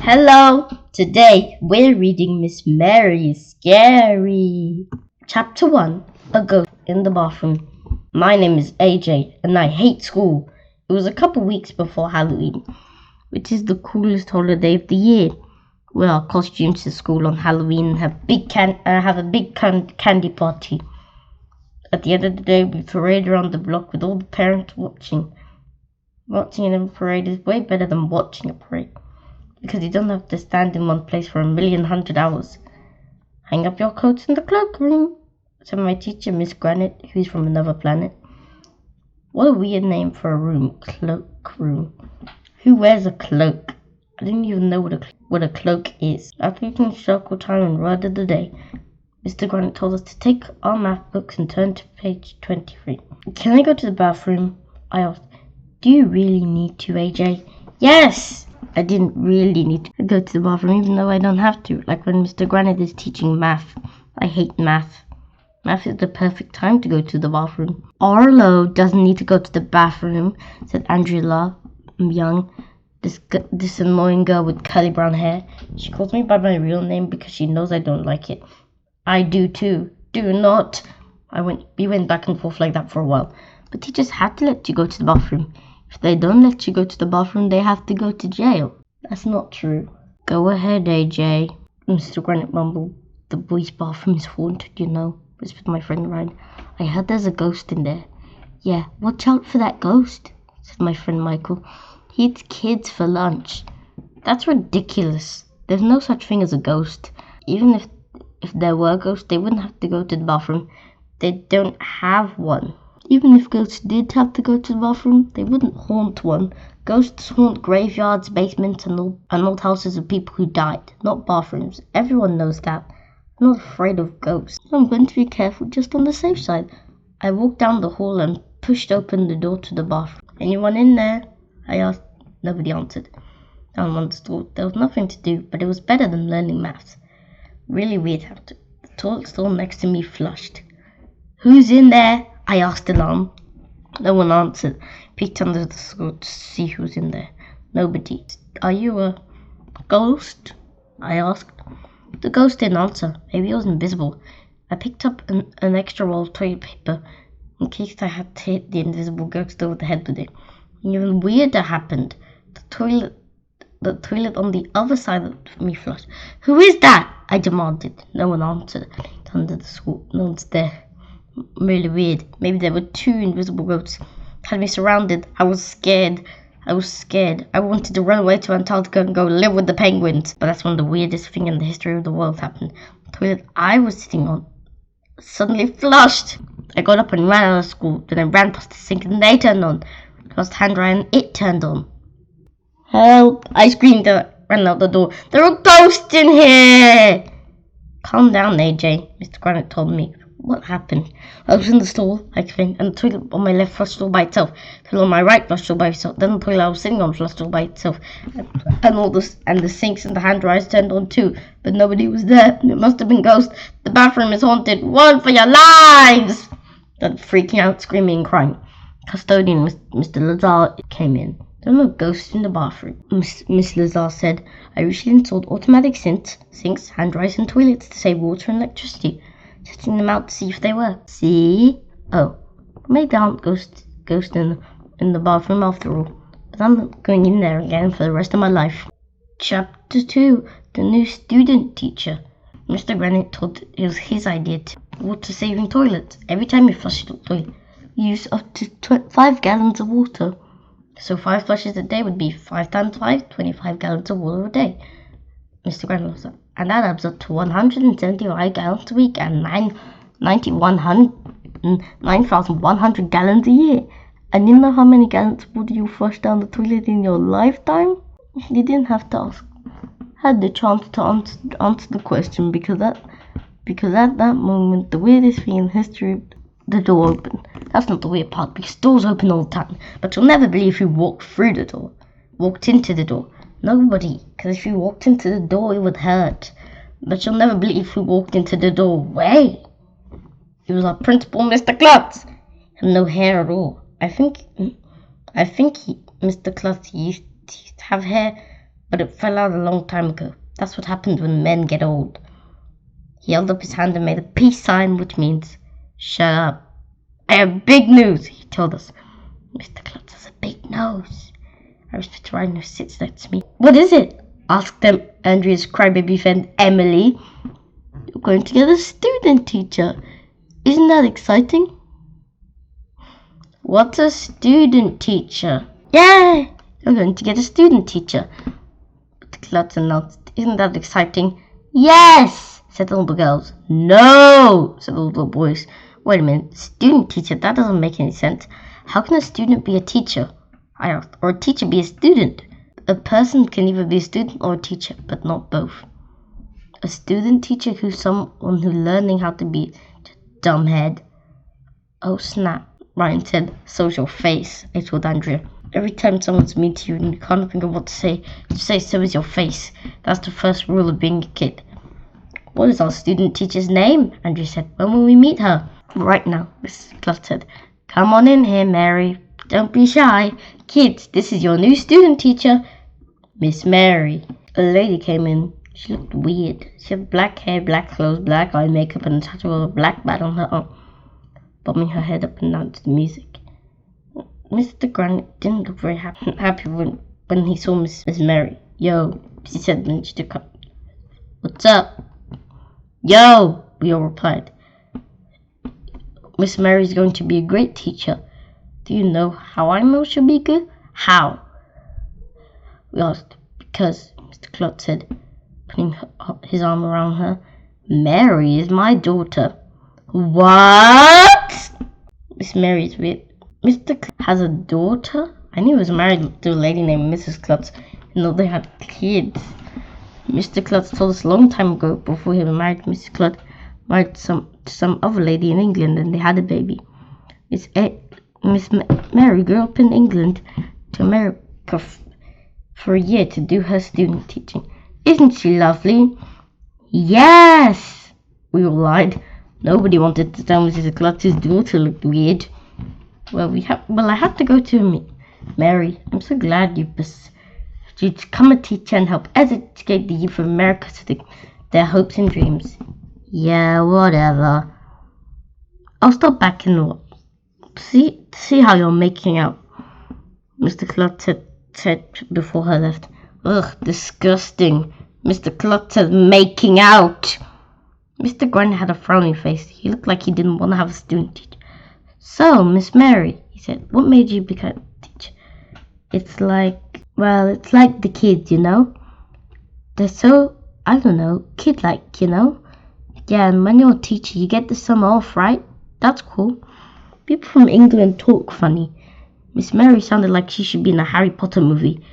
Hello! Today we're reading Miss Mary's Scary. Chapter 1. A Ghost in the Bathroom. My name is AJ and I hate school. It was a couple weeks before Halloween, which is the coolest holiday of the year. Wear our costumes to school on Halloween and have a big candy party. At the end of the day, we parade around the block with all the parents watching. Watching a parade is way better than watching a parade, because you don't have to stand in one place for 1,100,000 hours. Hang up your coats in the cloakroom, said my teacher, Miss Granite, who's from another planet. What a weird name for a room, cloakroom. Who wears a cloak? I didn't even know what a cloak is. After eating circle time and word of the day, Mr. Granite told us to take our math books and turn to page 23. Can I go to the bathroom? I asked. Do you really need to, AJ? Yes! I didn't really need to go to the bathroom, even though I don't have to, like when Mr. Granite is teaching math. I hate math. Math is the perfect time to go to the bathroom. Arlo doesn't need to go to the bathroom, said Angela Young, this annoying girl with curly brown hair. She calls me by my real name because she knows I don't like it. I do too. Do not. We went back and forth like that for a while. But teachers have to let you go to the bathroom. If they don't let you go to the bathroom, they have to go to jail. That's not true. Go ahead, AJ, Mr. Granite mumbled. The boys' bathroom is haunted, you know, whispered my friend Ryan. I heard there's a ghost in there. Yeah, watch out for that ghost, said my friend Michael. He eats kids for lunch. That's ridiculous. There's no such thing as a ghost. Even if there were ghosts, they wouldn't have to go to the bathroom. They don't have one. Even if ghosts did have to go to the bathroom, they wouldn't haunt one. Ghosts haunt graveyards, basements, and old houses of people who died, not bathrooms. Everyone knows that. I'm not afraid of ghosts. I'm going to be careful, just on the safe side. I walked down the hall and pushed open the door to the bathroom. Anyone in there? I asked. Nobody answered. Down one stall, there was nothing to do, but it was better than learning maths. Really weird how the toilet stall next to me flushed. Who's in there? I asked alarmed. No one answered. Peeked under the stool to see who's in there. Nobody. Are you a ghost? I asked. The ghost didn't answer. Maybe it was invisible. I picked up an extra roll of toilet paper in case I had to hit the invisible ghost over the head with it. And even weirder happened. The toilet on the other side of me flushed. Who is that? I demanded. No one answered. Under the school. No one's there. Really weird. Maybe there were two invisible ghosts. Had me surrounded. I was scared. I wanted to run away to Antarctica and go live with the penguins. But that's when the weirdest thing in the history of the world happened. The toilet I was sitting on suddenly flushed. I got up and ran out of school. Then I ran past the sink and they turned on. Past the hand dryer and it turned on. Help! I screamed and ran out the door. There are ghosts in here! Calm down, AJ, Mr. Granite told me. What happened? I was in the stall, I explained, and the toilet on my left flushed all by itself. The toilet on my right flushed all by itself. Then the toilet I was sitting on flushed all by itself. And the sinks and the hand dryers turned on too. But nobody was there. It must have been ghosts. The bathroom is haunted. Run for your lives! Then freaking out, screaming and crying. Custodian, Mr. Lazar, came in. There were no ghosts in the bathroom. Miss Lazar said, I recently installed automatic sinks, hand dryers, and toilets to save water and electricity. Testing them out to see if they were. See? Oh, maybe there aren't ghosts in the bathroom after all. But I'm not going in there again for the rest of my life. Chapter 2. The new student teacher. Mr. Granite told it was his idea to water-saving toilets. Every time you flush the toilet, you use up to 5 gallons of water. So 5 flushes a day would be 5 times 5, 25 gallons of water a day. Mr. Granite said. And that adds up to 175 gallons a week and 9,100 gallons a year. And you know how many gallons of water you flush down the toilet in your lifetime? You didn't have to ask. Had the chance to answer the question because at that moment, the weirdest thing in history, the door opened. That's not the weird part because doors open all the time. But you'll never believe who walked through the door, walked into the door. Nobody, because if you walked into the door, it would hurt. But you'll never believe who walked into the doorway. It was our principal, Mr. Klutz. Had no hair at all. I think Mr. Klutz used to have hair, but it fell out a long time ago. That's what happens when men get old. He held up his hand and made a peace sign, which means, shut up. I have big news, he told us. Mr. Klutz has a big nose. I whispered to Ryan, who sits next to me. What is it? Asked them Andrea's crybaby friend Emily. You're going to get a student teacher. Isn't that exciting? What's a student teacher? Yay! You're going to get a student teacher. Mr. Klutz announced. Isn't that exciting? Yes! Said all the girls. No! Said all the boys. Wait a minute. Student teacher? That doesn't make any sense. How can a student be a teacher? I asked. Or a teacher be a student? A person can either be a student or a teacher, but not both. A student teacher who's someone who's learning how to be a dumbhead. Oh snap, Ryan said. So's your face, I told Andrea. Every time someone's mean to you and you can't think of what to say, just say so is your face. That's the first rule of being a kid. What is our student teacher's name? Andrea said. When will we meet her? Right now, Mrs. Klutz said. Come on in here, Mary. Don't be shy. Kids, this is your new student teacher, Miss Mary. A lady came in. She looked weird. She had black hair, black clothes, black eye makeup, and a tattoo of a black bat on her arm, bobbing her head up and down to the music. Mr. Granite didn't look very happy when he saw Miss Mary. Yo, she said when she took up. What's up? Yo, we all replied. Miss Mary's going to be a great teacher. Do you know how I know she'll be good? How? We asked. Because, Mr. Klutz said, putting his arm around her. Mary is my daughter. What? Miss Mary's weird. Mr. Klutz has a daughter? I knew he was married to a lady named Mrs. Klutz, and though they had kids. Mr. Klutz told us a long time ago, before he was married to Mrs. Klutz, married to some other lady in England, and they had a baby. Miss Mary grew up in England to America for a year to do her student teaching. Isn't she lovely? Yes! We all lied. Nobody wanted to tell Mrs. Klutz's daughter looked weird. Well, I had to go to meet Mary. I'm so glad you to become a teacher and help educate the youth of America to their hopes and dreams. Yeah, whatever. I'll stop back in the see how you're making out, Mr. Klutz said before her left. Ugh, disgusting. Mr. Klutz said making out. Mr. Granite had a frowny face. He looked like he didn't want to have a student teacher. So, Miss Mary, he said, what made you become a teacher? It's like the kids, you know? They're so, I don't know, kid-like, you know? Yeah, and when you're a teacher, you get the summer off, right? That's cool. People from England talk funny. Miss Mary sounded like she should be in a Harry Potter movie.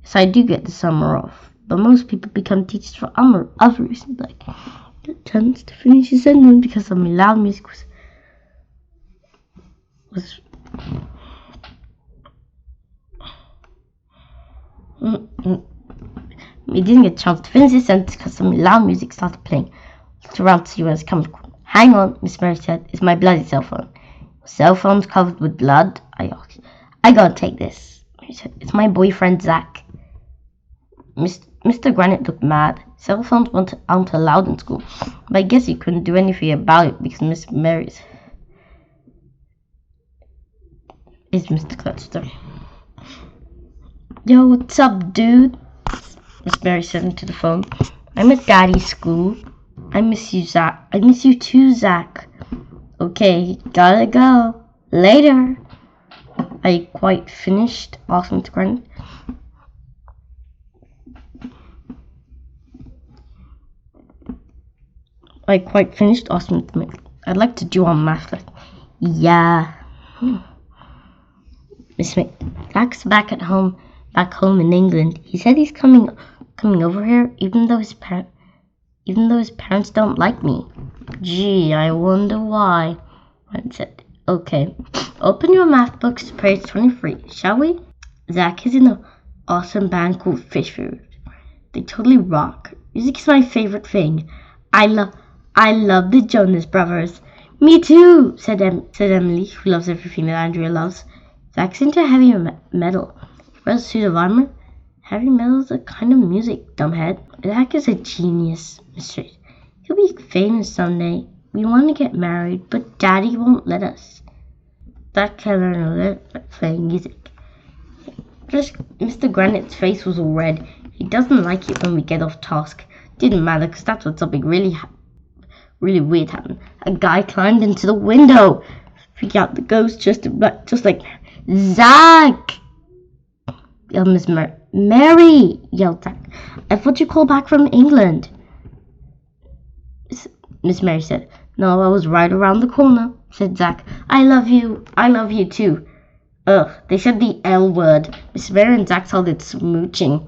So I do get the summer off. But most people become teachers for other reasons, like get a chance to finish his sentence because some loud music was He didn't get a chance to finish his sentence because some loud music started playing. Looked around to see where it's coming from. Hang on, Miss Mary said. It's my bloody cell phone. Cell phone's covered with blood? I asked. I gotta take this. He said. It's my boyfriend Zack. Mr. Granite looked mad. Cell phones aren't allowed in school. But I guess he couldn't do anything about it because Miss Mary's is Mr. Klutz story. Yo, what's up, dude? Miss Mary said into the phone. I'm at Daddy's school. I miss you, Zack. I miss you too, Zack. Okay, gotta go. Later. I quite finished, asked Mr. Granite. I'd like to do on math lesson. Yeah. Miss Smith. Zack's back home in England. He said he's coming over here, even though his parents don't like me. Gee, I wonder why. Ryan said. Okay, open your math books to page 23, shall we? Zack is in an awesome band called Fish Food. They totally rock. Music is my favorite thing. I love the Jonas Brothers. Me too, said Emily, who loves everything that Andrea loves. Zack's into heavy metal. He wears a suit of armor, Heavy metal's a kind of music, dumbhead. Zack is a genius, Mr. He'll be famous someday. We want to get married, but Daddy won't let us. That can learn playing music. Just Mr. Granite's face was all red. He doesn't like it when we get off task. Didn't matter, because that's when something really weird happened. A guy climbed into the window. Freak out the ghost just like Zack! Yelled Miss Mary! Yelled Zack. I thought you called back from England. Miss Mary said. No, I was right around the corner, said Zack. I love you too. Ugh, they said the L word. Miss Mary and Zack started smooching.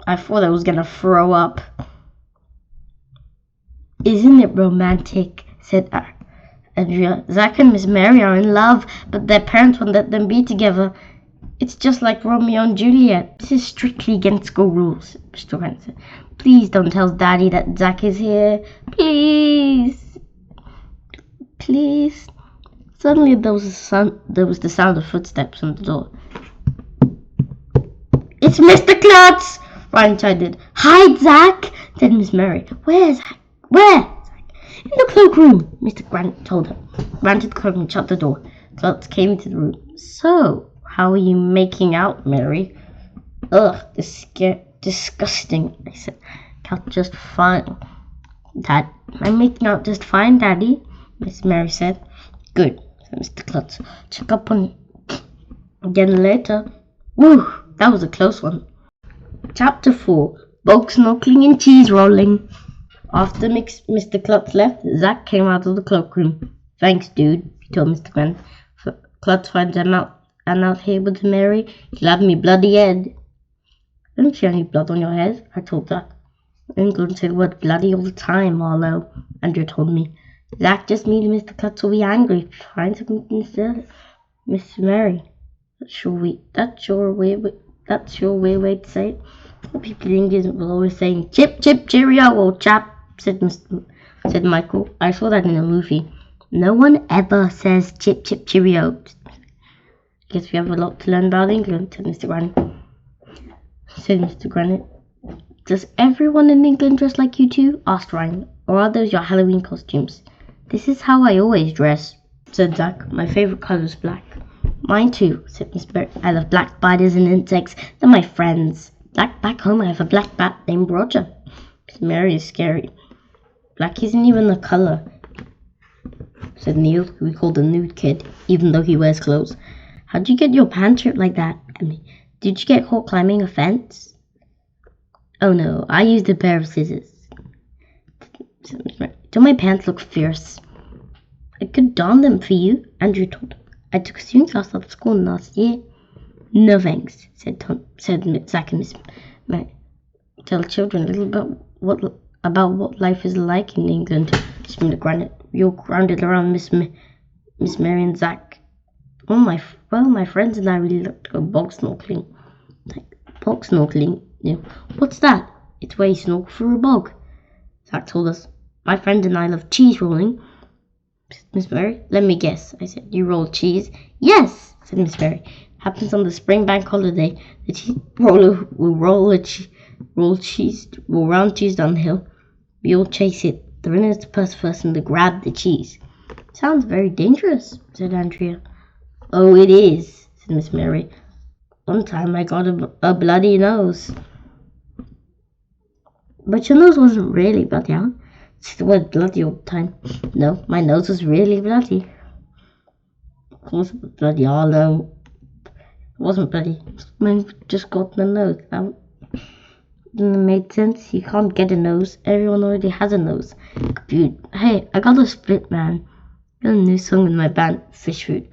I thought I was gonna throw up. Isn't it romantic? Said Andrea. Zack and Miss Mary are in love, but their parents won't let them be together. It's just like Romeo and Juliet. This is strictly against school rules, Mr. Granite said. Please don't tell Daddy that Zack is here. Please. Please. Suddenly there was the sound of footsteps on the door. It's Mr. Klutz! Ryan chided. Hide, Zack, said Miss Mary. Where's Zack? Where? Zack. In the cloakroom, Mr. Granite told her. Ran to the cloakroom and shut the door. Klutz came into the room. So, how are you making out, Mary? Ugh, disgusting, I said. Just fine. Dad, I'm making out just fine, Daddy, Miss Mary said. Good, said Mr. Klutz. Check up on again later. Woo, that was a close one. Chapter 4. Bog snorkeling and cheese rolling. After Mr. Klutz left, Zack came out of the cloakroom. Thanks, dude, he told Mr. Granite. Klutz finds I'm out here with Mary. He'll have me bloody head. I don't see any blood on your head, I told Zack. I'm going to say the word bloody all the time, Marlowe, Andrew told me. Zack just means Mr. Klutz will be angry if he finds Miss Mary. That's your weird way to say it. People in England were always saying chip chip cheerio, old chap, said Michael. I saw that in a movie. No one ever says chip chip cheerio. Guess we have a lot to learn about England, said Mr. Granite. Does everyone in England dress like you two? Asked Ryan. Or are those your Halloween costumes? This is how I always dress, said Zack. My favourite colour is black. Mine too, said Miss Mary. I love black spiders and insects. They're my friends. Back home I have a black bat named Roger. Miss Mary is scary. Black isn't even a colour, said Neil, who we called the nude kid, even though he wears clothes. How'd you get your pants ripped like that? Did you get caught climbing a fence? Oh no, I used a pair of scissors. Don't my pants look fierce? I could darn them for you, Andrew told him. I took a sewing class at school last year. No thanks, said Zack and Miss Mary. Tell children a little bit about what life is like in England, Mr. Granite. You're grounded around Miss Mary and Zack. My friends and I really like to go bog snorkeling. Bog snorkeling? Yeah. What's that? It's where you snorkel through a bog. Zack told us. My friend and I love cheese rolling. Miss Mary, let me guess. I said, you roll cheese? Yes, said Miss Mary. Happens on the spring bank holiday. The cheese roller will roll round cheese down the hill. We all chase it. The winner is the person to grab the cheese. Sounds very dangerous, said Andrea. Oh, it is, said Miss Mary. One time I got a bloody nose. But your nose wasn't really bloody, huh? It's the word bloody all the time. No, my nose was really bloody. Of course it was bloody, although it wasn't bloody. I just got the nose. That made sense. You can't get a nose. Everyone already has a nose. Hey, I got a split, man. Got a new song in my band, Fish Food.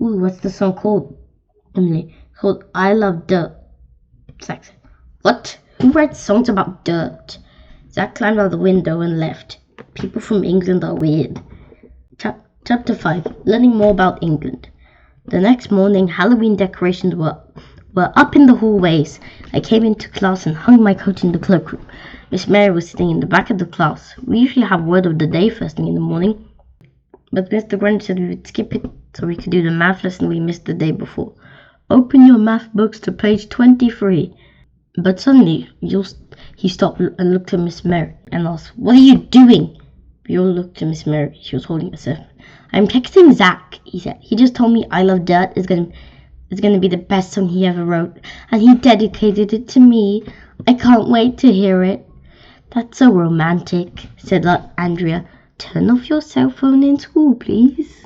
Ooh, what's the song called? Emily. It's called I Love Dirt. Zack said, what? Who writes songs about dirt? Zack climbed out the window and left. People from England are weird. Chapter 5. Learning more about England. The next morning, Halloween decorations were up in the hallways. I came into class and hung my coat in the cloakroom. Miss Mary was sitting in the back of the class. We usually have word of the day first thing in the morning, but Mr. Granite said we would skip it so we could do the math lesson we missed the day before. Open your math books to page 23. But suddenly, he stopped and looked at Miss Mary and asked, "What are you doing?" We all looked at Miss Mary. She was holding herself. "I'm texting Zack," he said. "He just told me I Love Dirt is gonna be the best song he ever wrote, and he dedicated it to me. I can't wait to hear it." "That's so romantic," said Andrea. "Turn off your cell phone in school, please."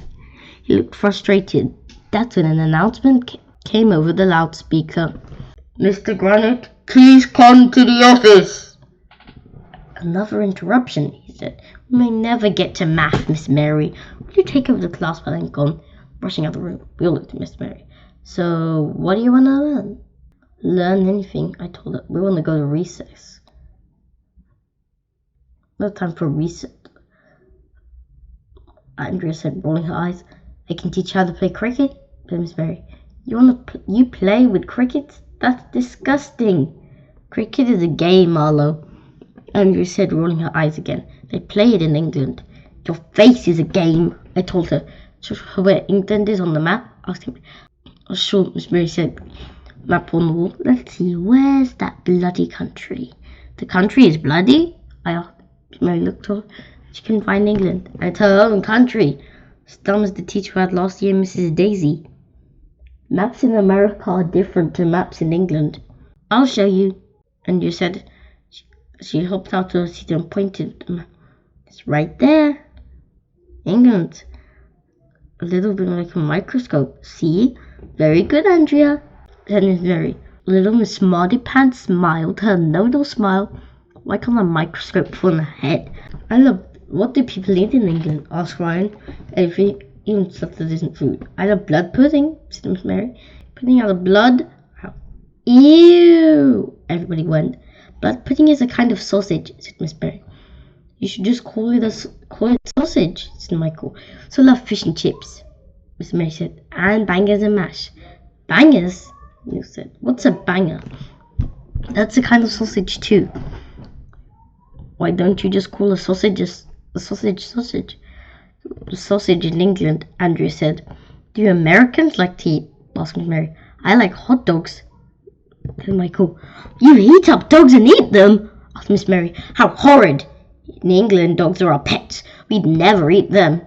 He looked frustrated. That's when an announcement came over the loudspeaker. "Mr. Granite, please come to the office." "Another interruption," he said. "We may never get to math, Miss Mary. Will you take over the class while I'm gone?" Rushing out the room, we all looked at Miss Mary. "So, what do you want to learn?" "Learn anything," I told her. "We want to go to recess." "No time for recess," Andrea said, rolling her eyes. "I can teach you how to play cricket," said Miss Mary. You play with cricket? That's disgusting." "Cricket is a game, Marlowe," Andrea said, rolling her eyes again. "They play it in England." "Your face is a game," I told her. "Show her where England is on the map?" asked him. "Oh, sure," Miss Mary said. "Map on the wall. Let's see, where's that bloody country?" "The country is bloody?" I asked. Miss Mary looked at her. She couldn't find England, and it's her own country. As dumb as the teacher we had last year, Mrs. Daisy. "Maps in America are different to maps in England." "I'll show you." And you said, she hopped out of her seat and pointed at the map. "It's right there. England. A little bit like a microscope. See? Very good, Andrea," said Miss Mary. Little Miss Smarty Pants smiled her know-it-all smile, like on a microscope on her head. "What do people eat in England?" asked Ryan. "Everything, even stuff that isn't food." "I love blood pudding," said Miss Mary. "Pudding out of blood? How? Ew!" Everybody went. "Blood pudding is a kind of sausage," said Miss Mary. "You should just call it sausage," said Michael. "So love fish and chips," Miss Mary said, "and bangers and mash." "Bangers?" Neil said. "What's a banger?" "That's a kind of sausage too." "Why don't you just call a sausage a sausage? Sausage in England," Andrea said. "Do you Americans like to eat?" asked Miss Mary. "I like hot dogs," said Michael. "You heat up dogs and eat them?" asked Miss Mary. "How horrid! In England, dogs are our pets. We'd never eat them."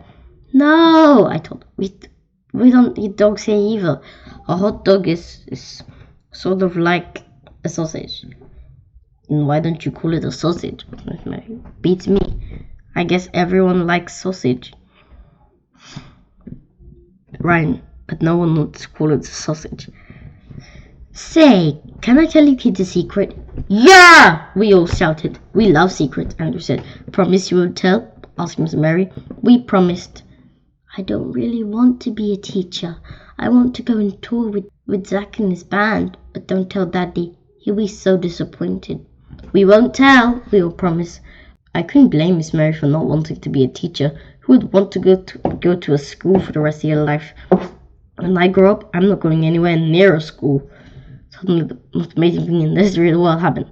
"No," I told her. We don't eat dogs here either. A hot dog is sort of like a sausage." "And why don't you call it a sausage?" Miss Mary. "Beats me. I guess everyone likes sausage." Ryan, but no one wants to call it a sausage. "Say, can I tell you kids a secret?" "Yeah!" we all shouted. "We love secrets," Andrew said. "Promise you won't tell?" asked Miss Mary. We promised. "I don't really want to be a teacher. I want to go and tour with Zack and his band, but don't tell Daddy. He'll be so disappointed." "We won't tell," we all promised. I couldn't blame Miss Mary for not wanting to be a teacher. Who would want to go to a school for the rest of your life? When I grow up, I'm not going anywhere near a school. Suddenly, the most amazing thing in the history of the world happened.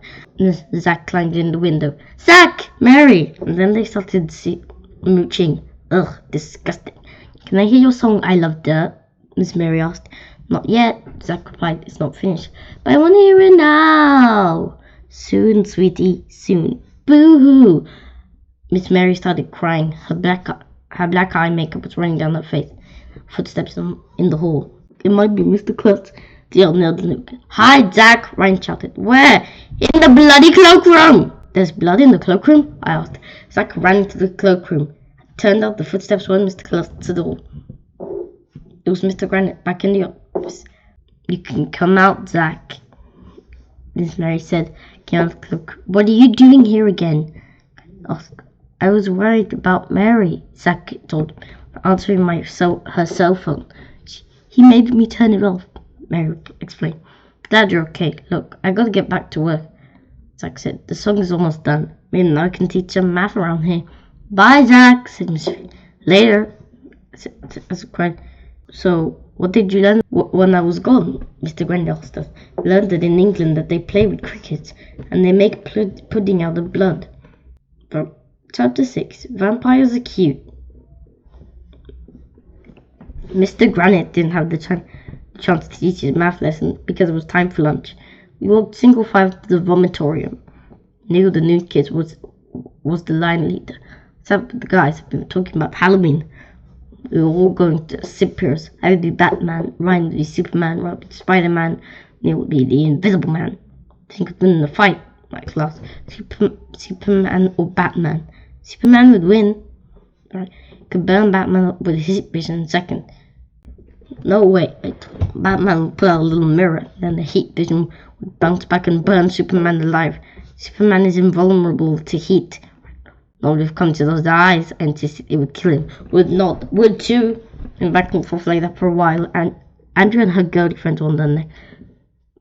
Zack climbed in the window. "Zack! Mary!" And then they started mooching. Ugh, disgusting. "Can I hear your song, I Love Dirt?" Miss Mary asked. "Not yet," Zack replied. "It's not finished." "But I want to hear it now." "Soon, sweetie, soon." "Boo-hoo!" Miss Mary started crying. Her black eye makeup was running down her face. Footsteps in the hall. "It might be Mr. Klutz," yelled Luke. "Hi, Zack!" Ryan shouted. "Where?" "In the bloody cloakroom!" "There's blood in the cloakroom?" I asked. Zack ran into the cloakroom. It turned out the footsteps weren't Mr. Klutz at all. It was Mr. Granite back in the office. "You can come out, Zack," Miss Mary said. "Get out of the cloak. What are you doing here again?" "I was worried about Mary," Zack told him, answering her cell phone. "He made me turn it off," Mary explained. "Glad you're okay. Look, I gotta get back to work," Zack said. "The song is almost done. Maybe now I can teach some math around here." "Bye, Zack," said Miss Mary. "Later," as cried. "So, what did you learn when I was gone?" Mr. Granite asked us. "Learned that in England that they play with cricket, and they make pudding out of blood." Chapter 6. Vampires are cute. Mr. Granite didn't have the time chance to teach his math lesson because it was time for lunch. We walked single file to the vomitorium. Neil, the new kid, was the line leader. Some of the guys have been talking about Halloween. We were all going to superheroes. I would be Batman, Ryan would be Superman, Rob would be Spider-Man, Neil would be the Invisible Man. Think of winning the fight, my class. Superman or Batman. Superman would win. Right. Could burn Batman up with his vision in a second. No way. Batman would put out a little mirror, then the heat vision would bounce back and burn Superman alive. Superman is invulnerable to heat. Not would have come to those eyes and it would kill him. Would not. Would too. And back and forth like that for a while. And Andrea and her girly friends were on the neck,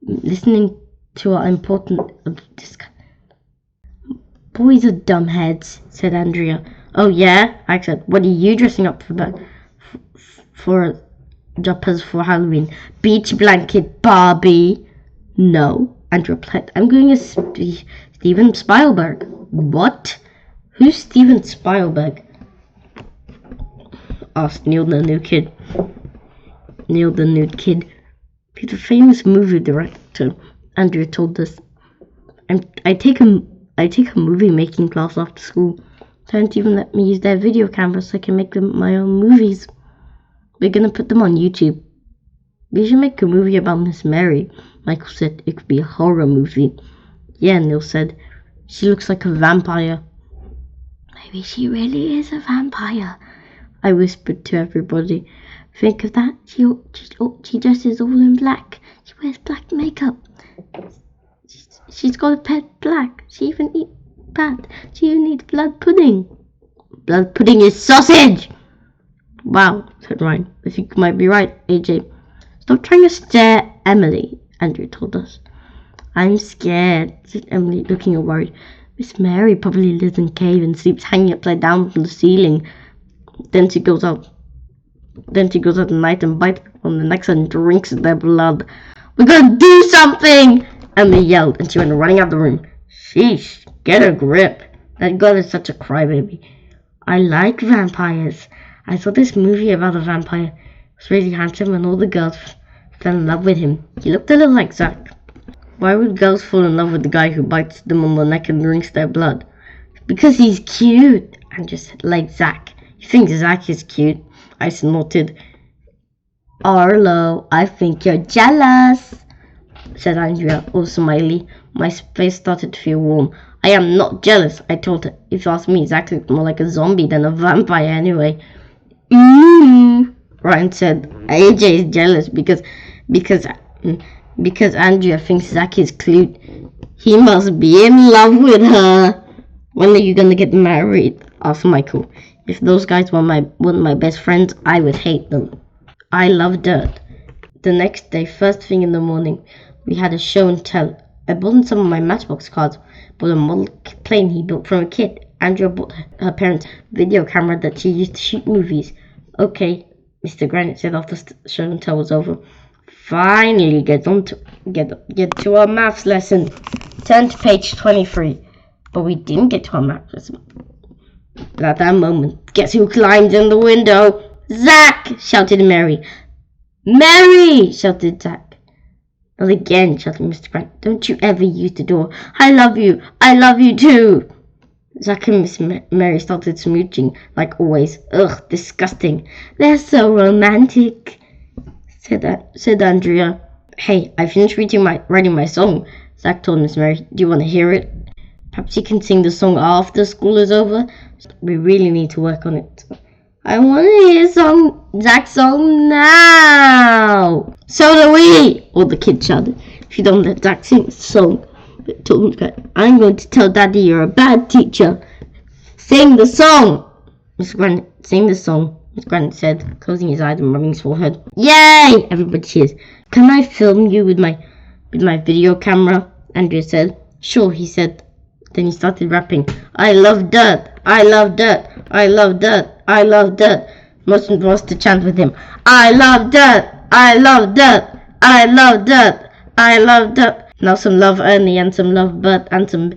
listening to our important discussion. Boys are dumbheads, said Andrea. Oh yeah? I said, what are you dressing up for jumpers for Halloween? Beach blanket Barbie. No, Andrea replied. I'm going as Steven Spielberg. What? Who's Steven Spielberg? Asked Neil the new kid. Neil the new kid. He's a famous movie director, Andrea told us. I take a movie making class after school. They don't even let me use their video camera so I can make them my own movies. We're gonna put them on YouTube. We should make a movie about Miss Mary. Michael said it could be a horror movie. Yeah, Neil said. She looks like a vampire. Maybe she really is a vampire, I whispered to everybody. Think of that. She dresses all in black. She wears black makeup. She's got a pet black. She even eats bat. She even eats blood pudding. Blood pudding is sausage! Wow, said Ryan. I think you might be right, AJ. Stop trying to stare, Emily, Andrew told us. I'm scared, said Emily, looking worried. Miss Mary probably lives in a cave and sleeps hanging upside down from the ceiling. Then she goes out at night and bites people on the necks and drinks their blood. We're gonna do something! Emily yelled, and she went running out the room. Sheesh, get a grip. That girl is such a crybaby. I like vampires. I saw this movie about a vampire. He was really handsome and all the girls fell in love with him. He looked a little like Zack. Why would girls fall in love with the guy who bites them on the neck and drinks their blood? Because he's cute. And just like Zack. You think Zack is cute? I snorted. Arlo, I think you're jealous, said Andrea, all smiley. My face started to feel warm. I am not jealous, I told her. If you ask me, Zack looked more like a zombie than a vampire anyway. Ryan said. AJ is jealous because Andrea thinks Zack is cute. He must be in love with her. When are you gonna get married? Asked Michael. If those guys were my best friends, I would hate them. I love dirt. The next day, first thing in the morning, we had a show and tell. I bought in some of my Matchbox cards, bought a model plane he built from a kit. Andrea bought her parents' video camera that she used to shoot movies. Okay, Mr. Granite said after the show and tell was over. Finally, get to our maths lesson. Turn to page 23. But we didn't get to our maths lesson. But at that moment, guess who climbed in the window? Zack! Shouted Mary. Mary! Shouted Zack. Not again, shouted Mr. Grant. Don't you ever use the door. I love you. I love you too. Zack and Miss Mary started smooching, like always. Ugh, disgusting. They're so romantic, said Andrea. Hey, I finished writing my song, Zack told Miss Mary. Do you want to hear it? Perhaps you can sing the song after school is over. We really need to work on it. I want to hear Zack's song now. So do we, all the kids shouted. If you don't let Zack sing the song, I'm going to tell Daddy you're a bad teacher. Sing the song. Mr. Granite, sing the song, Mr. Granite said, closing his eyes and rubbing his forehead. Yay! Everybody cheers. Can I film you with my video camera? Andrea said. Sure, he said. Then he started rapping. I love dirt. I love dirt. I love dirt. I love dirt. Most was to chant with him. I love dirt. I love dirt. I love dirt. I love dirt. Now some love Ernie and some love Bert and some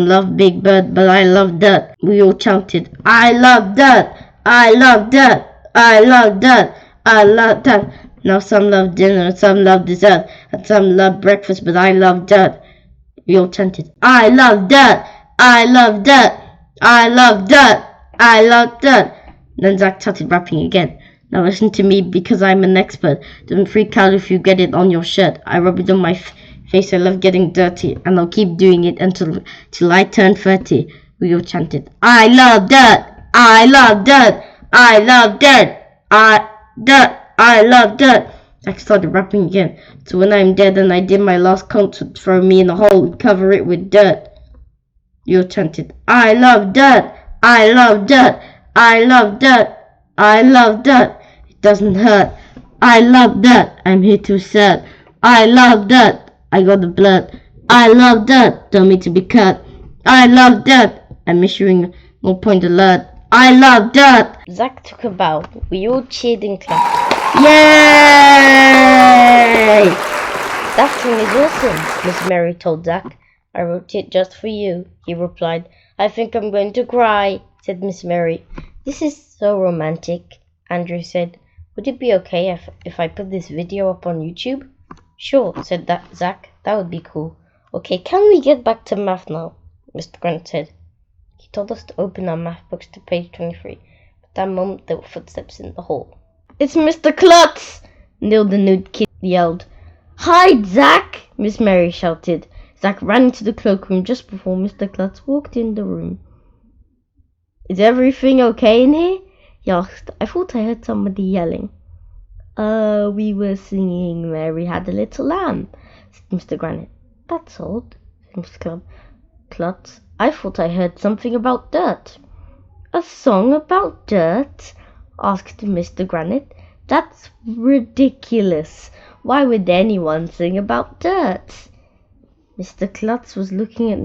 love Big Bird, but I love dirt. We all chanted. I love dirt. I love dirt. I love dirt. I love dirt. Now some love dinner, and some love dessert, and some love breakfast, but I love dirt. We all chanted, I love dirt! I love dirt! I love dirt! I love dirt! Then Zack started rapping again. Now listen to me because I'm an expert. Don't freak out if you get it on your shirt. I rub it on my face. I love getting dirty, and I'll keep doing it till I turn 30. We all chanted, I love dirt! I love dirt! I love dirt! I love dirt! Zack started rapping again. So when I'm dead and I did my last concert, throw me in a hole and cover it with dirt. We all chanted, I love dirt! I love dirt! I love dirt! I love dirt! It doesn't hurt. I love dirt! I'm here to assert. I love dirt! I got the blood. I love dirt! Don't mean to be cut. I love dirt! I'm issuing no point alert. I love dirt! Zack took a bow. We all cheered and clapped. Yay! That song is awesome, Miss Mary told Zack. I wrote it just for you, he replied. I think I'm going to cry, said Miss Mary. This is so romantic, Andrew said. Would it be okay if I put this video up on YouTube? Sure, said Zack. That would be cool. Okay, can we get back to math now? Mr. Granite said. He told us to open our math books to page 23. At that moment, there were footsteps in the hall. It's Mr. Klutz! Neil the nude kid yelled. Hide, Zack! Miss Mary shouted. Zack ran into the cloakroom just before Mr. Klutz walked in the room. Is everything okay in here? He asked. I thought I heard somebody yelling. We were singing Mary Had a Little Lamb, said Mr. Granite. That's odd, said Mr. Klutz. I thought I heard something about dirt. A song about dirt? Asked Mr. Granite. That's ridiculous. Why would anyone sing about dirt? Mr. Klutz was looking at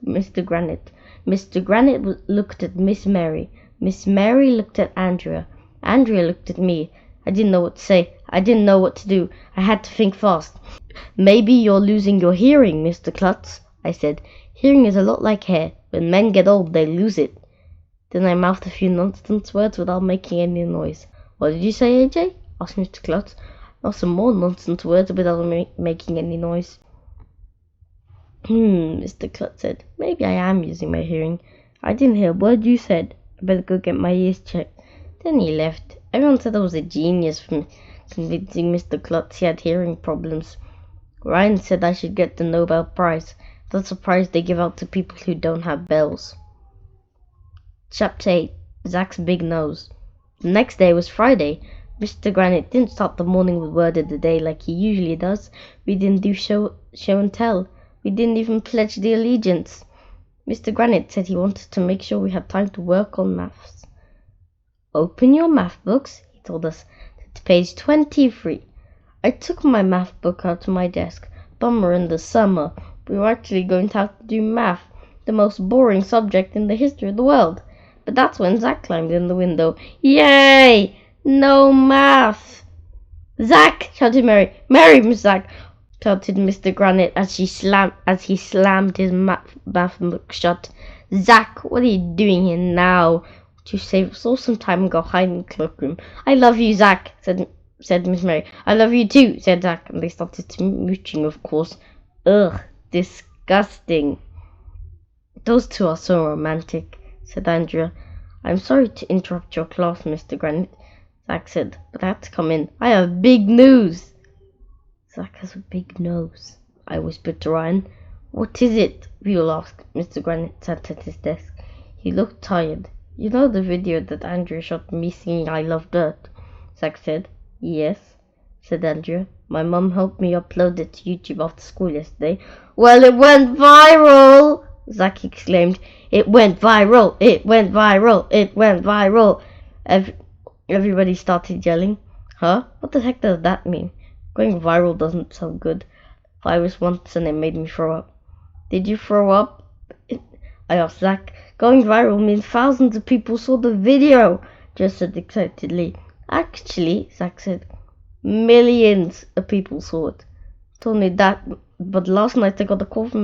Mr. Granite. Mr. Granite looked at Miss Mary. Miss Mary looked at Andrea. Andrea looked at me. I didn't know what to say. I didn't know what to do. I had to think fast. Maybe you're losing your hearing, Mr. Klutz, I said. Hearing is a lot like hair. When men get old, they lose it. Then I mouthed a few nonsense words without making any noise. What did you say, AJ? Asked Mr. Klutz. Now some more nonsense words without making any noise. Mr. Klutz said. Maybe I am losing my hearing. I didn't hear a word you said. I better go get my ears checked. Then he left. Everyone said I was a genius for convincing Mr. Klutz he had hearing problems. Ryan said I should get the Nobel Prize. That's a prize they give out to people who don't have bells. Chapter 8. Zack's Big Nose. The next day was Friday. Mr. Granite didn't start the morning with word of the day like he usually does. We didn't do show and tell. We didn't even pledge the allegiance. Mr. Granite said he wanted to make sure we had time to work on maths. Open your math books, he told us, to page 23. I took my math book out to my desk. Bummer in the summer. We were actually going to have to do math, the most boring subject in the history of the world. But that's when Zack climbed in the window. Yay! No math! Zack! Shouted Mary. Mary, Miss Zack! Shouted Mr. Granite as he slammed his math book shut. Zack, what are you doing here now? To save us all some time and go hide in the cloakroom. I love you, Zack, said Miss Mary. I love you too, said Zack, and they started smooching, of course. Ugh, disgusting. Those two are so romantic, said Andrea. I'm sorry to interrupt your class, Mr. Granite, Zack said, but I had to come in. I have big news. Zack has a big nose, I whispered to Ryan. What is it? We all asked. Mr. Granite sat at his desk. He looked tired. You know the video that Andrea shot me singing I Love Dirt? Zack said. Yes, said Andrea. My mum helped me upload it to YouTube after school yesterday. Well, it went viral! Zack exclaimed. It went viral! It went viral! It went viral! Everybody started yelling. Huh? What the heck does that mean? Going viral doesn't sound good. I was once and it made me throw up. Did you throw up? I asked Zack. Going viral means thousands of people saw the video, Jess said excitedly. Actually, Zack said, millions of people saw it. It's only that, but last night I got a call from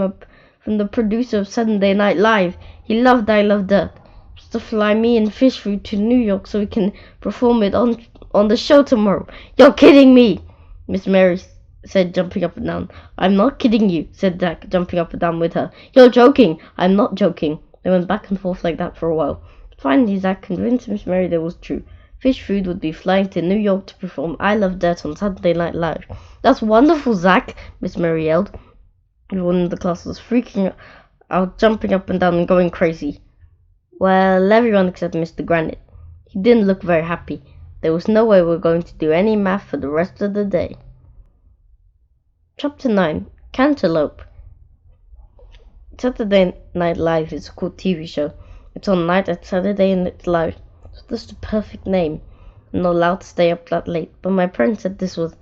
the producer of Saturday Night Live. He loved I Love Dirt. He wants to fly me and Fish Food to New York so we can perform it on on the show tomorrow. You're kidding me, Miss Mary said, jumping up and down. I'm not kidding you, said Zack, jumping up and down with her. You're joking. I'm not joking. They went back and forth like that for a while. Finally, Zack convinced Miss Mary that it was true. Fish Food would be flying to New York to perform I Love Dirt on Saturday Night Live. That's wonderful, Zack, Miss Mary yelled. Everyone in the class was freaking out, jumping up and down and going crazy. Well, everyone except Mr. Granite. He didn't look very happy. There was no way we were going to do any math for the rest of the day. Chapter 9. Cantaloupe. Saturday Night Live is a cool TV show. It's on night at Saturday Night Live. So that's the perfect name. I'm not allowed to stay up that late, but my parents said this was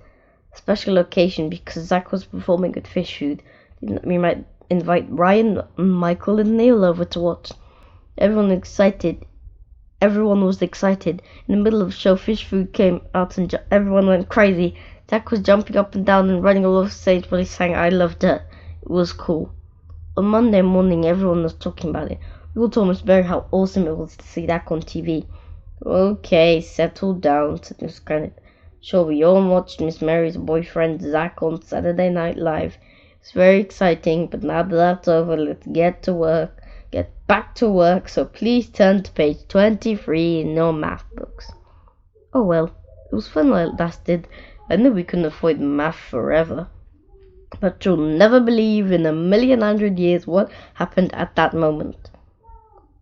a special occasion because Zack was performing at Fish Food. We might invite Ryan, Michael, and Neil over to watch. Everyone was excited. In the middle of the show, Fish Food came out and everyone went crazy. Zack was jumping up and down and running all over the stage while he sang I Love Dirt. It was cool. On Monday morning, everyone was talking about it. We all told Miss Mary how awesome it was to see Zack on TV. Okay, settle down, said Miss Granite. Sure, we all watched Miss Mary's boyfriend Zack on Saturday Night Live. It's very exciting, but now that that's over, let's get back to work, so please turn to page 23 in your math books. Oh well, it was fun while it lasted. I knew we couldn't avoid math forever. But you'll never believe in 1,100 years what happened at that moment.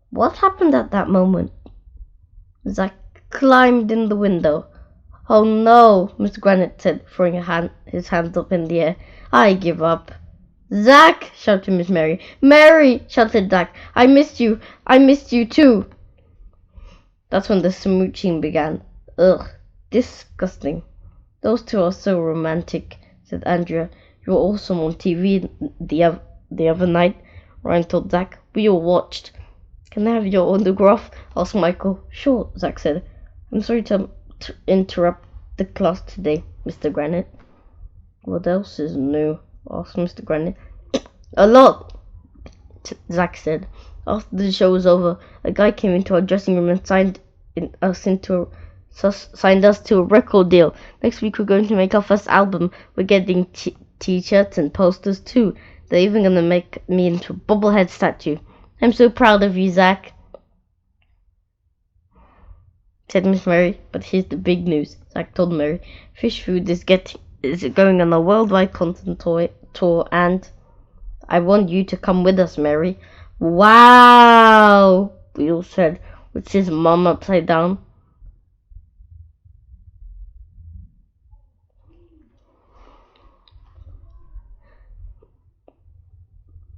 What happened at that moment? Zack climbed in the window. Oh no, Miss Granite said, throwing his hands up in the air. I give up. Zack, shouted Miss Mary. Mary, shouted Zack. I missed you. I missed you too. That's when the smooching began. Ugh, disgusting. Those two are so romantic, said Andrea. You were awesome on TV the other night, Ryan told Zack. We all watched. Can I have your autograph? Asked Michael. Sure, Zack said. I'm sorry to interrupt the class today, Mr. Granite. What else is new? Asked Mr. Granite. A lot, Zack said. After the show was over, a guy came into our dressing room and signed us to a record deal. Next week we're going to make our first album. We're getting t-shirts and posters too. They're even going to make me into a bobblehead statue. I'm so proud of you, Zack, said Miss Mary. But here's the big news, Zack told Mary. Fish Food is going on a worldwide content tour, and I want you to come with us, Mary. Wow, we all said, which is Mom upside down.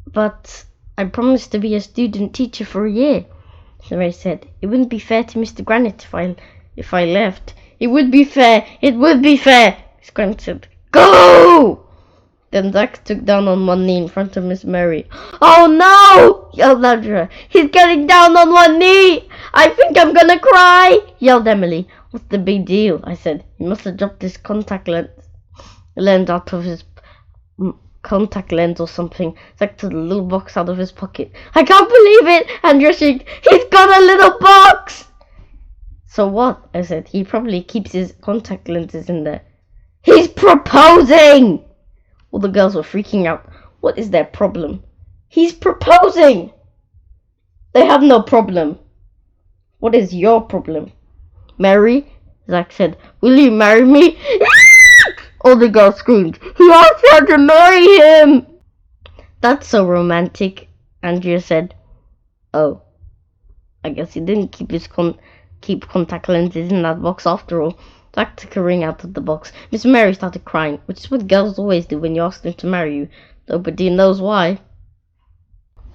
But I promised to be a student teacher for a year, Mary said. It wouldn't be fair to Mr. Granite if I left. It would be fair. It would be fair, Miss Granite said. Go! Then Zack took down on one knee in front of Miss Mary. Oh no! Yelled Andrea. He's getting down on one knee! I think I'm gonna cry! Yelled Emily. What's the big deal? I said. He must have dropped his contact lens out of his contact lens or something. Zack took a little box out of his pocket. I can't believe it! Andrea shrieked. He's got a little box! So what? I said. He probably keeps his contact lenses in there. He's proposing! All the girls were freaking out. What is their problem? He's proposing! They have no problem. What is your problem? Mary, Zack said. Will you marry me? All the girls screamed. He asked her to marry him! That's so romantic, Andrea said. Oh, I guess he didn't keep contact lenses in that box after all. Zack took a ring out of the box. Miss Mary started crying, which is what girls always do when you ask them to marry you. Nobody knows why.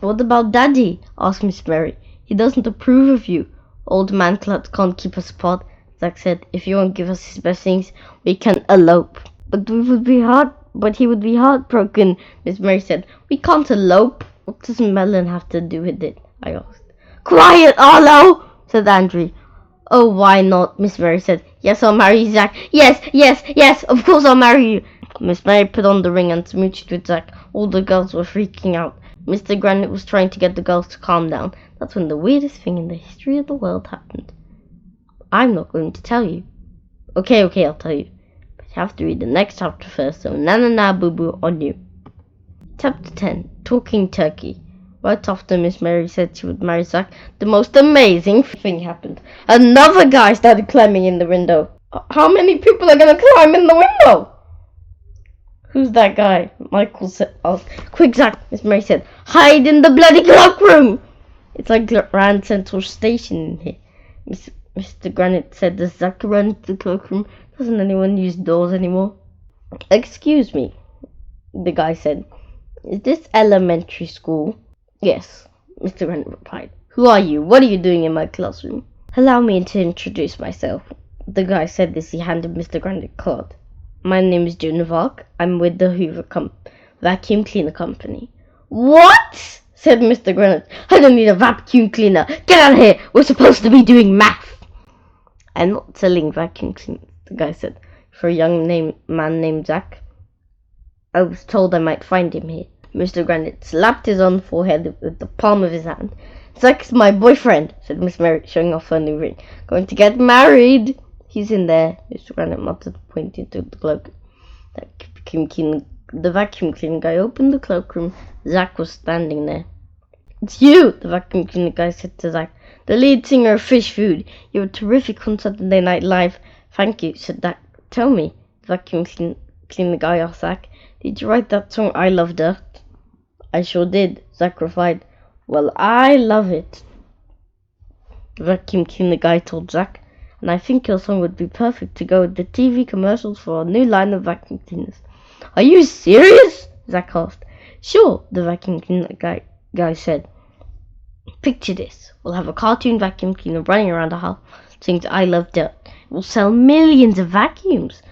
What about Daddy? Asked Miss Mary. He doesn't approve of you. Old man can't keep us apart, Zack said. If you won't give us his blessings, we can elope. But he would be heartbroken, Miss Mary said. We can't elope. What does Melon have to do with it? I asked. Quiet, Arlo, said Andrew. Oh, why not? Miss Mary said. Yes, I'll marry you, Zack. Yes, of course I'll marry you. Miss Mary put on the ring and smooched with Zack. All the girls were freaking out. Mr. Granite was trying to get the girls to calm down. That's when the weirdest thing in the history of the world happened. I'm not going to tell you. Okay, I'll tell you. But you have to read the next chapter first, so na boo boo on you. Chapter 10, Talking Turkey. Right after Miss Mary said she would marry Zack, the most amazing thing happened. Another guy started climbing in the window. How many people are gonna climb in the window? Who's that guy? Michael asked. Quick, Zack, Miss Mary said. Hide in the bloody cloakroom! It's like Grand Central Station in here. Mr. Granite said as Zack ran to the cloakroom. Doesn't anyone use doors anymore? Excuse me, the guy said. Is this elementary school? Yes, Mr. Granite replied. Who are you? What are you doing in my classroom? Allow me to introduce myself. The guy said as he handed Mr. Granite a card. My name is Zack. I'm with the vacuum cleaner company. What? Said Mr. Granite. I don't need a vacuum cleaner. Get out of here. We're supposed to be doing math. I'm not selling vacuum cleaners, the guy said. For a young man named Zack. I was told I might find him here. Mr. Granite slapped his own forehead with the palm of his hand. Zack's my boyfriend, said Miss Mary, showing off her new ring. Going to get married. He's in there, Mr. Granite muttered, pointing to the cloak. The vacuum cleaner guy opened the cloakroom. Zack was standing there. It's you, the vacuum cleaner guy said to Zack. The lead singer of Fish Food. You were terrific on Saturday Night Live. Thank you, said Zack. Tell me, the vacuum cleaner guy asked Zack. Did you write that song, I Love Dirt? I sure did, Zack replied. Well, I love it, the vacuum cleaner guy told Zack. And I think your song would be perfect to go with the TV commercials for a new line of vacuum cleaners. Are you serious? Zack asked. Sure, the vacuum cleaner guy said. Picture this. We'll have a cartoon vacuum cleaner running around the house singing I Love Dirt. It will sell millions of vacuums.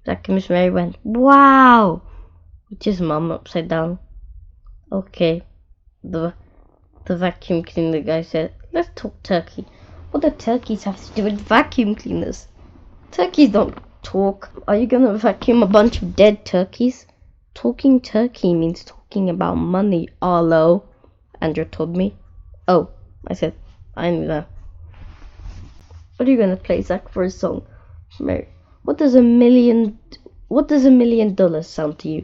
Zack and Miss Mary went, wow! With his mum upside down. Okay, the vacuum cleaner guy said, let's talk turkey. What do turkeys have to do with vacuum cleaners? Turkeys don't talk. Are you gonna vacuum a bunch of dead turkeys? Talking turkey means talking about money, Arlo, Andrew told me. Oh, I said, I knew that. What are you gonna play, Zack, for a song? Mary, what does $1 million sound to you?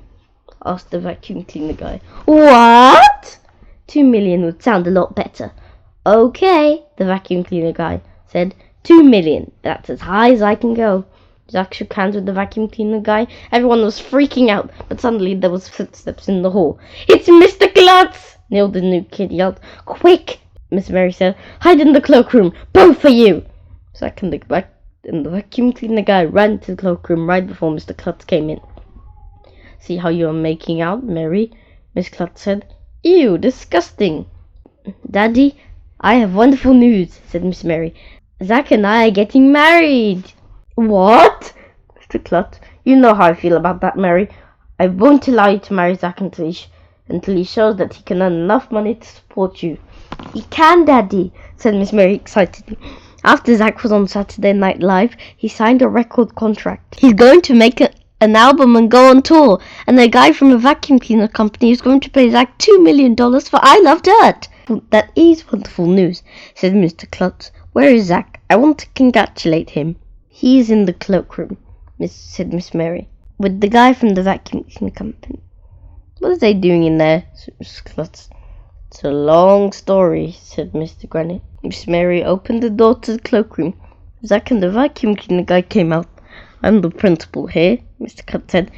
Asked the vacuum cleaner guy. What? 2 million would sound a lot better. Okay, the vacuum cleaner guy said. 2 million. That's as high as I can go. Zack shook hands with the vacuum cleaner guy. Everyone was freaking out, but suddenly there was footsteps in the hall. It's Mr. Klutz! Neil, the new kid, yelled. Quick, Miss Mary said. Hide in the cloakroom, both of you! Zack and the vacuum cleaner guy ran to the cloakroom right before Mr. Klutz came in. See how you're making out, Mary? Miss Klutz said. Ew, disgusting. Daddy, I have wonderful news, said Miss Mary. Zack and I are getting married. What? Mr. Klutz. You know how I feel about that, Mary. I won't allow you to marry Zack until he shows that he can earn enough money to support you. He can, Daddy, said Miss Mary excitedly. After Zack was on Saturday Night Live, he signed a record contract. He's going to make an album and go on tour, and the guy from a vacuum cleaner company is going to pay Zack $2 million for I Love Dirt. That is wonderful news, said Mr. Klutz. Where is Zack? I want to congratulate him. He is in the cloakroom, said Miss Mary, with the guy from the vacuum cleaner company. What are they doing in there? Said Mr. Klutz. It's a long story, said Mr. Granite. Miss Mary opened the door to the cloakroom. Zack and the vacuum cleaner guy came out. I'm the principal here, Mr. Klutz said.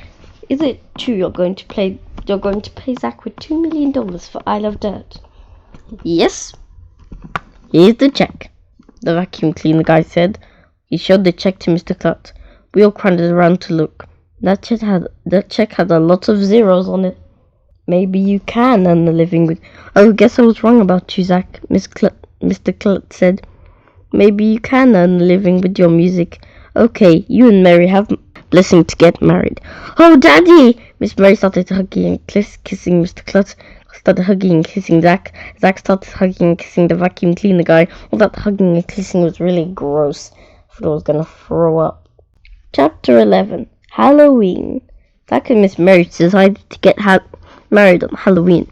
Is it true you're going to pay Zack with $2 million for I Love Dirt? Yes. Here's the check, the vacuum cleaner guy said. He showed the check to Mr. Klutz. We all crowded around to look. That check had a lot of zeros on it. Maybe you can earn a living with... Oh, I guess I was wrong about you, Zack, Mr. Klutz said. Maybe you can earn a living with your music. Okay, you and Mary have blessing to get married. Oh, Daddy! Miss Mary started hugging and kissing Mr. Klutz. Started hugging and kissing Zack. Zack started hugging and kissing the vacuum cleaner guy. All that hugging and kissing was really gross. I thought I was gonna throw up. Chapter 11. Halloween. Zack and Miss Mary decided to get married on Halloween.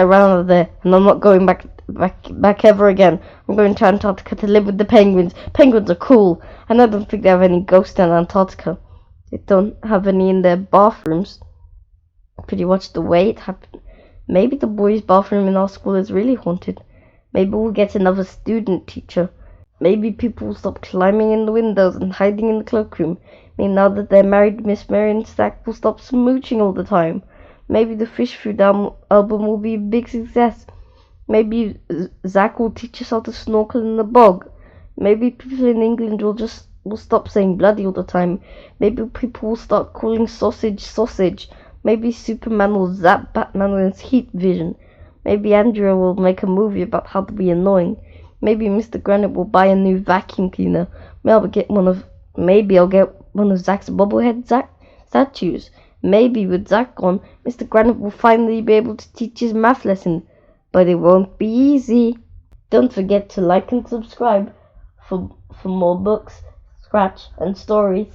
I ran out of there, and I'm not going back ever again. I'm going to Antarctica to live with the penguins. Penguins are cool, and I don't think they have any ghosts in Antarctica. They don't have any in their bathrooms. Could you watch the way it happened? Maybe the boys' bathroom in our school is really haunted. Maybe we'll get another student teacher. Maybe people will stop climbing in the windows and hiding in the cloakroom. Maybe now that they're married, Miss Mary and Zack will stop smooching all the time. Maybe the Fish Food album will be a big success. Maybe Zack will teach us how to snorkel in the bog. Maybe people in England will stop saying bloody all the time. Maybe people will start calling sausage sausage. Maybe Superman will zap Batman with his heat vision. Maybe Andrea will make a movie about how to be annoying. Maybe Mr. Granite will buy a new vacuum cleaner. Maybe I'll get one of Zack's bobblehead statues. Maybe with Zack gone, Mr. Granite will finally be able to teach his math lesson. But it won't be easy. Don't forget to like and subscribe for more books, scratch, and stories.